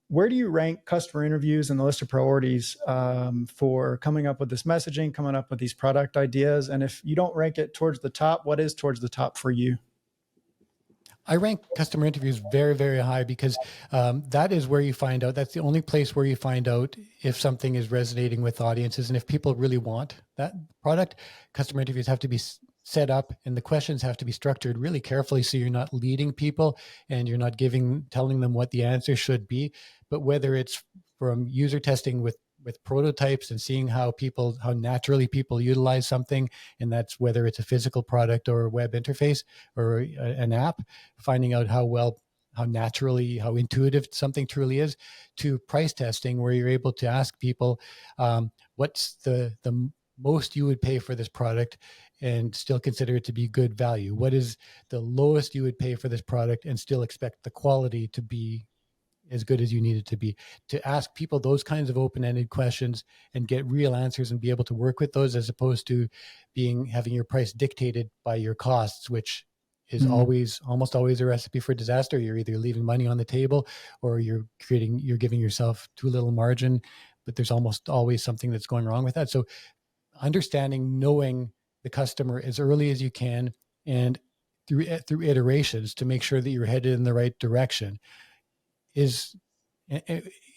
where do you rank customer interviews in the list of priorities for coming up with this messaging, coming up with these product ideas? And if you don't rank it towards the top, what is towards the top for you? I rank customer interviews very, very high because that is where you find out. That's the only place where you find out if something is resonating with audiences and if people really want that product. Customer interviews have to be set up and the questions have to be structured really carefully so you're not leading people and you're not telling them what the answer should be. But whether it's from user testing with prototypes and seeing how naturally people utilize something, and that's whether it's a physical product or a web interface or an app, finding out how naturally, how intuitive something truly is, to price testing, where you're able to ask people, what's the most you would pay for this product and still consider it to be good value? What is the lowest you would pay for this product and still expect the quality to be as good as you need it to be? To ask people those kinds of open-ended questions and get real answers and be able to work with those, as opposed to having your price dictated by your costs, which is almost always a recipe for disaster. You're either leaving money on the table or you're giving yourself too little margin, but there's almost always something that's going wrong with that. So knowing the customer as early as you can and through iterations to make sure that you're headed in the right direction is,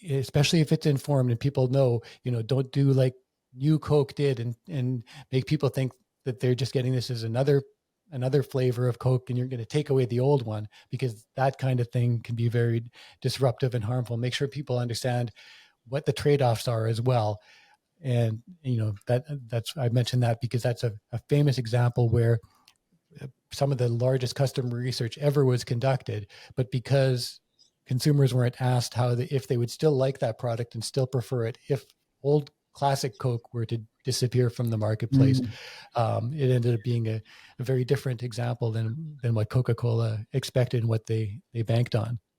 especially if it's informed and people know, don't do like New Coke did and make people think that they're just getting this as another flavor of Coke and you're going to take away the old one, because that kind of thing can be very disruptive and harmful. Make sure people understand what the trade-offs are as well. And, I mentioned that because that's a famous example where some of the largest customer research ever was conducted, but because consumers weren't asked if they would still like that product and still prefer it if old classic Coke were to disappear from the marketplace, it ended up being a very different example than what Coca-Cola expected and what they banked on.